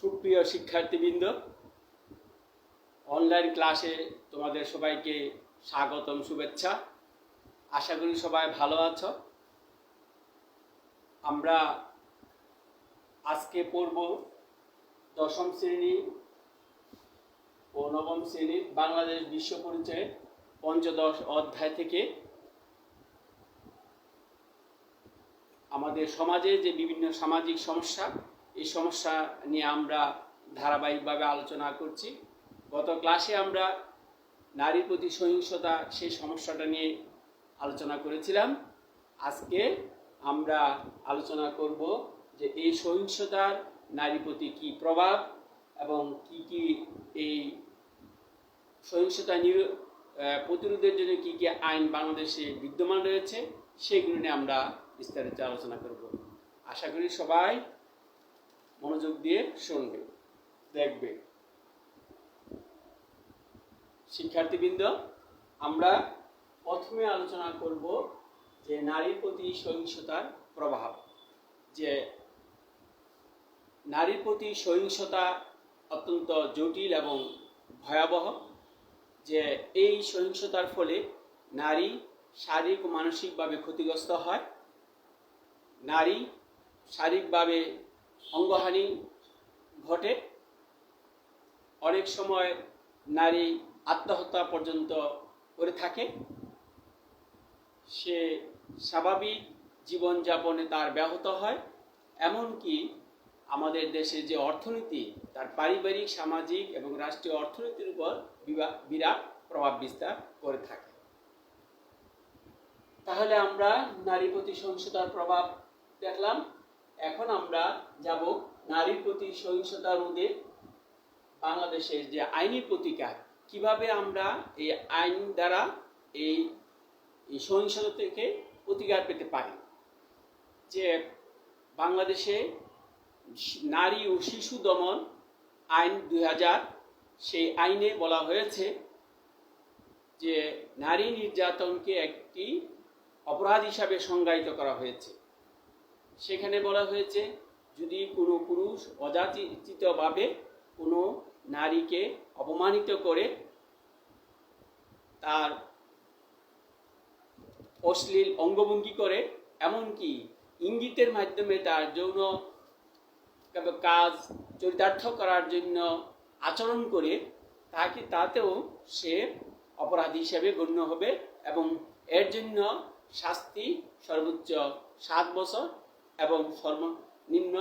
সুপ্রিয় শিক্ষার্থীবৃন্দ, অনলাইন ক্লাসে তোমাদের সবাইকে স্বাগতম, শুভেচ্ছা। আশা করি সবাই ভালো আছো। আমরা আজকে পড়ব দশম শ্রেণী ও নবম শ্রেণীর বাংলাদেশ বিশ্ব পরিচয়ের পঞ্চদশ অধ্যায় থেকে আমাদের সমাজে যে বিভিন্ন সামাজিক সমস্যা, এই সমস্যা নিয়ে আমরা ধারাবাহিকভাবে আলোচনা করছি। গত ক্লাসে আমরা নারীর প্রতি সহিংসতা সেই সমস্যাটা নিয়ে আলোচনা করেছিলাম। আজকে আমরা আলোচনা করব যে এই সহিংসতার নারীর প্রতি কী প্রভাব এবং কি কি এই সহিংসতা প্রতিরোধের জন্য কি কি আইন বাংলাদেশে বিদ্যমান রয়েছে, সেগুলো নিয়ে আমরা বিস্তারিত আলোচনা করব। আশা করি সবাই মনোযোগ দিয়ে শুনবে, দেখবে। শিক্ষার্থীবৃন্দ, আমরা প্রথমে আলোচনা করব যে নারীর প্রতি সহিংসতার প্রভাব। যে নারীর প্রতি সহিংসতা অত্যন্ত জটিল এবং ভয়াবহ। যে এই সহিংসতার ফলে নারী শারীরিক ও মানসিকভাবে ক্ষতিগ্রস্ত হয়। নারী শারীরিকভাবে অঙ্গহানি ঘটে। অনেক সময় নারী আত্মহত্যা পর্যন্ত করে থাকে। সে স্বাভাবিক জীবনযাপনে তার ব্যাহত হয়। এমনকি আমাদের দেশে যে অর্থনীতি, তার পারিবারিক, সামাজিক এবং রাষ্ট্রীয় অর্থনীতির উপর বিরাট প্রভাব বিস্তার করে থাকে। তাহলে আমরা নারীর প্রতি সহিংসতার প্রভাব দেখলাম। এখন আমরা যাব নারীর প্রতি সহিংসতা রোধে বাংলাদেশের যে আইনি প্রতিকার, কিভাবে আমরা এই আইন দ্বারা এই সহিংসতা থেকে প্রতিকার পেতে পারি। যে বাংলাদেশে নারী ও শিশু দমন আইন 2000, সেই আইনে বলা হয়েছে যে নারী নির্যাতনকে একটি অপরাধ হিসাবে সংজ্ঞায়িত করা হয়েছে। সেখানে বলা হয়েছে, যদি কোনো পুরুষ অযাচিতভাবে কোনো নারীকে অপমানিত করে, তার অশ্লীল অঙ্গভঙ্গি করে, এমনকি ইঙ্গিতের মাধ্যমে তার যৌন কাজ চরিতার্থ করার জন্য আচরণ করে, তাতেও সে অপরাধী হিসেবে গণ্য হবে এবং এর জন্য শাস্তি সর্বোচ্চ 7 বছর এবং সর্বনিম্ন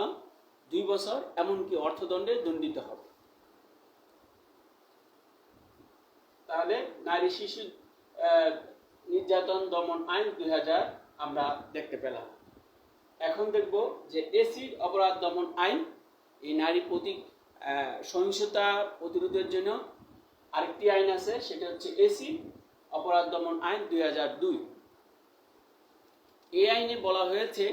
2 বছর, এমনকি অর্থদণ্ডে দণ্ডিত হবে। তাহলে নারী শিশু নির্যাতন দমন আইন 2000 আমরা দেখতে পেলাম। এখন দেখব যে এসিড অপরাধ দমন আইন। এই নারী প্রতি সহিংসতা প্রতিরোধের জন্য আরেকটি আইন আছে, সেটা হচ্ছে এসিড অপরাধ দমন আইন 2002। এই আইনে বলা হয়েছে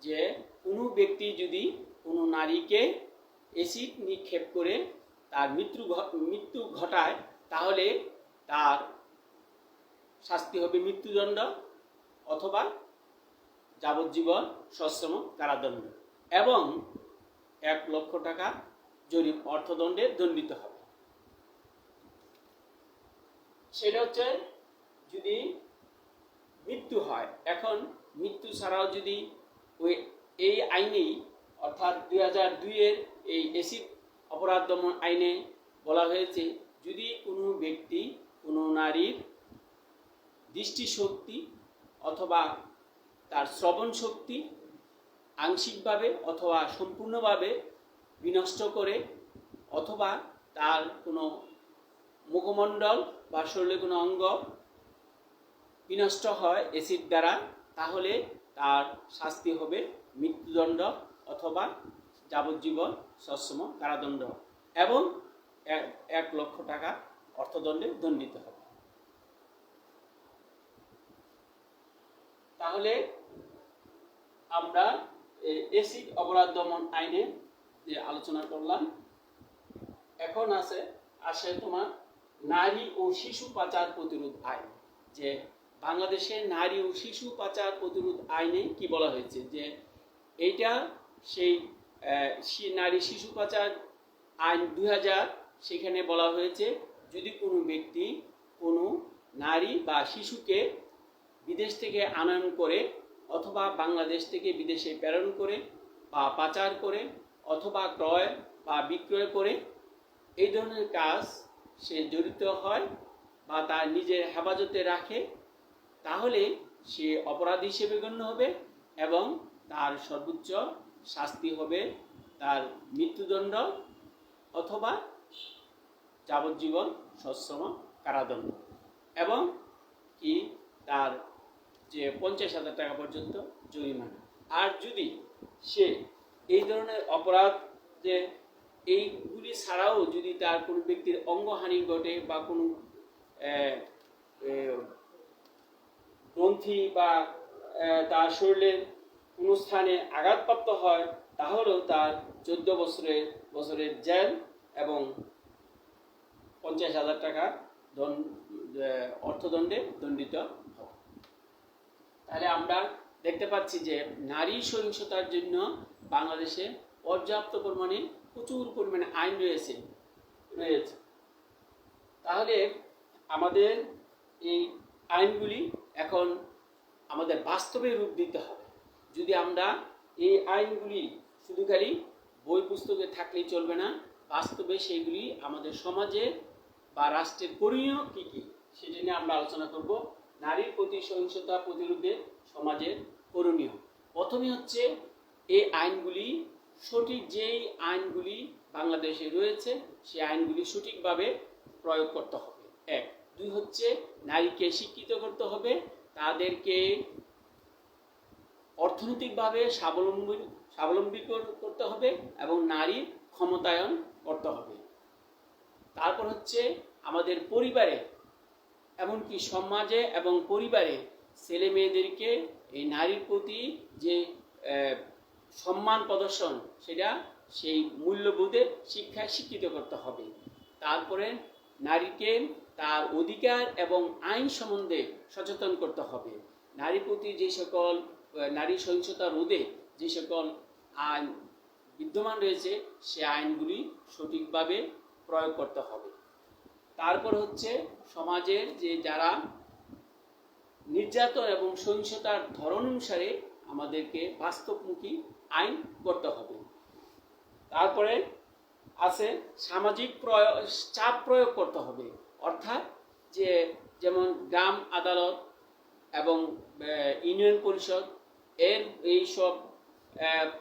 যে কোনো ব্যক্তি যদি কোনো নারীকে এসিড নিক্ষেপ করে তার মৃত্যু ঘটায়, তাহলে তার শাস্তি হবে মৃত্যুদণ্ড অথবা যাবজ্জীবন সশ্রম কারাদণ্ড এবং 1 লক্ষ টাকা জরিপ অর্থদণ্ডে দণ্ডিত হবে। সেটা হচ্ছে যদি মৃত্যু হয়। এখন মৃত্যু ছাড়াও যদি এই আইনেই, অর্থাৎ 2002-এর এই এসিড অপরাধ দমন আইনে বলা হয়েছে, যদি কোনো ব্যক্তি কোনো নারীর দৃষ্টিশক্তি অথবা তার শ্রবণ শক্তি আংশিকভাবে অথবা সম্পূর্ণভাবে বিনষ্ট করে, অথবা তার কোনো মুখমণ্ডল বা শরীরের কোনো অঙ্গ বিনষ্ট হয় এসিড দ্বারা, তাহলে তার শাস্তি হবে মৃত্যুদণ্ড অথবা যাবজ্জীবন সশ্রম কারাদণ্ড এবং 1 লক্ষ টাকা অর্থদণ্ডে দণ্ডিত হবে। তাহলে আমরা এসিড অপরাধ দমন আইনে যে আলোচনা করলাম। এখন আসে তোমার নারী ও শিশু পাচার প্রতিরোধ আইন। যে বাংলাদেশে নারী ও শিশু পাচার প্রতিরোধ আইনে কি বলা হয়েছে, যে এইটা সেই নারী শিশু পাচার আইন 2000 সেখানে বলা হয়েছে যদি কোনো ব্যক্তি কোনো নারী বা শিশুকে বিদেশ থেকে আনয়ন করে অথবা বাংলাদেশ থেকে বিদেশে প্রেরণ করে বা পাচার করে অথবা ক্রয় বা বিক্রয় করে এই ধরনের কাজ সে জড়িত হয় বা তার নিজের হেফাজতে রাখে, তাহলে সে অপরাধী হিসেবে গণ্য হবে এবং তার সর্বোচ্চ শাস্তি হবে তার মৃত্যুদণ্ড অথবা যাবজ্জীবন সশ্রম কারাদণ্ড এবং কি তার যে 50,000 টাকা পর্যন্ত জরিমানা। আর যদি সে এই ধরনের অপরাধ যে এইগুলি ছাড়াও যদি তার কোনো ব্যক্তির অঙ্গহানি ঘটে বা কোনো গ্রন্থি বা তার শরীরের কোনো স্থানে আঘাতপ্রাপ্ত হয়, তাহলেও তার 14 বছরের জেল এবং 50,000 টাকা অর্থদণ্ডে দণ্ডিত হবে। তাহলে আমরা দেখতে পাচ্ছি যে নারী সহিংসতার জন্য বাংলাদেশে পর্যাপ্ত পরিমাণে প্রচুর পরিমাণে আইন রয়েছে। তাহলে আমাদের এই আইনগুলি এখন আমাদের বাস্তবে রূপ দিতে হবে। যদি আমরা এই আইনগুলি শুধু খালি বই পুস্তকে থাকলেই চলবে না, বাস্তবে সেইগুলি আমাদের সমাজে বা রাষ্ট্রের করণীয় কী কী সেটা নিয়ে আমরা আলোচনা করব। নারীর প্রতি সহিংসতা প্রতিরোধে সমাজের করণীয় প্রথমে হচ্ছে এই আইনগুলি সঠিক, যেই আইনগুলি বাংলাদেশে রয়েছে সেই আইনগুলি সঠিকভাবে প্রয়োগ করতে হবে। 1, 2 হচ্ছে নারীকে শিক্ষিত করতে হবে, তাদেরকে অর্থনৈতিকভাবে স্বাবলম্বী করতে হবে এবং নারীর ক্ষমতায়ন করতে হবে। তারপর হচ্ছে আমাদের পরিবারে এমনকি সমাজে এবং পরিবারে ছেলে মেয়েদেরকে এই নারীর প্রতি যে সম্মান প্রদর্শন সেটা সেই মূল্যবোধের শিক্ষায় শিক্ষিত করতে হবে। তারপরে নারীকে তার অধিকার এবং আইন সম্বন্ধে সচেতন করতে হবে। নারীর প্রতি যে সকল নারী সহিংসতা রোধে যে সকল আইন বিদ্যমান রয়েছে সে আইনগুলি সঠিকভাবে প্রয়োগ করতে হবে। তারপর হচ্ছে সমাজের যে যারা নির্যাতন এবং সহিংসতার ধরন অনুসারে আমাদেরকে বাস্তবমুখী আইন করতে হবে। তারপরে আছে সামাজিক চাপ প্রয়োগ করতে হবে, অর্থাৎ যে যেমন গ্রাম আদালত এবং ইউনিয়ন পরিষদ এইসব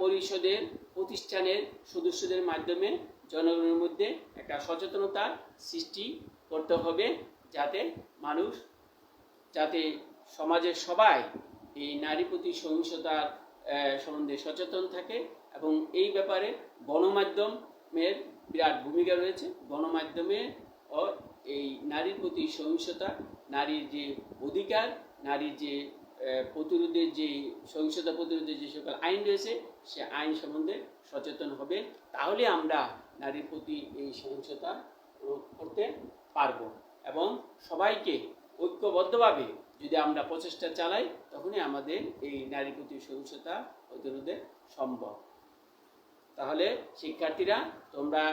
পরিষদের প্রতিষ্ঠানের সদস্যদের মাধ্যমে জনগণের মধ্যে একটা সচেতনতা সৃষ্টি করতে হবে, যাতে সমাজের সবাই এই নারী প্রতি সহিংসতার সম্বন্ধে সচেতন থাকে এবং এই ব্যাপারে গণমাধ্যমের বিরাট ভূমিকা রয়েছে। গণমাধ্যমে ও এই নারীর প্রতি সহিংসতা, নারীর যে অধিকার, নারীর যে প্রতিরোধের যে সহিংসতা প্রতিরোধের যে সকল আইন রয়েছে সে আইন সম্বন্ধে সচেতন হবে, তাহলে আমরা নারীর প্রতি এই সহিংসতা রোধ করতে পারব এবং সবাইকে ঐক্যবদ্ধভাবে যদি আমরা প্রচেষ্টা চালাই তখনই আমাদের এই নারী প্রতি সহিংসতা প্রতিরোধে সম্ভব। তাহলে শিক্ষার্থীরা, তোমরা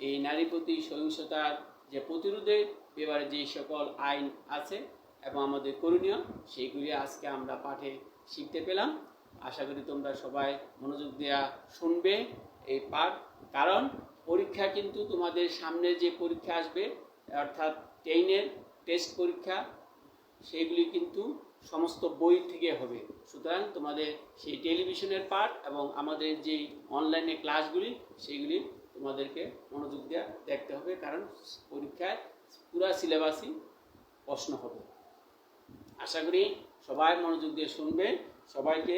এই নারী প্রতি সহিংসতার যে প্রতিরোধের ব্যাপারে যে সকল আইন আছে এবং আমাদের করণীয় সেইগুলি আজকে আমরা পাঠে শিখতে পেলাম। আশা করি তোমরা সবাই মনোযোগ দেওয়া শুনবে এই পাঠ, কারণ পরীক্ষা কিন্তু তোমাদের সামনে যে পরীক্ষা আসবে অর্থাৎ 10-এর টেস্ট পরীক্ষা সেইগুলি কিন্তু সমস্ত বই থেকে হবে। সুতরাং তোমাদের সেই টেলিভিশনের পাঠ এবং আমাদের যে অনলাইনে ক্লাসগুলি সেইগুলি তোমাদেরকে মনোযোগ দেওয়া দেখতে হবে, কারণ পরীক্ষায় পুরা সিলেবাসই প্রশ্ন হবে। আশা করি সবাই মনোযোগ দিয়ে শুনবে। সবাইকে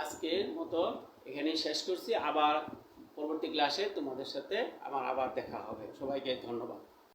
আজকের মতো এখানেই শেষ করছি। আবার পরবর্তী ক্লাসে তোমাদের সাথে আবার দেখা হবে। সবাইকে ধন্যবাদ।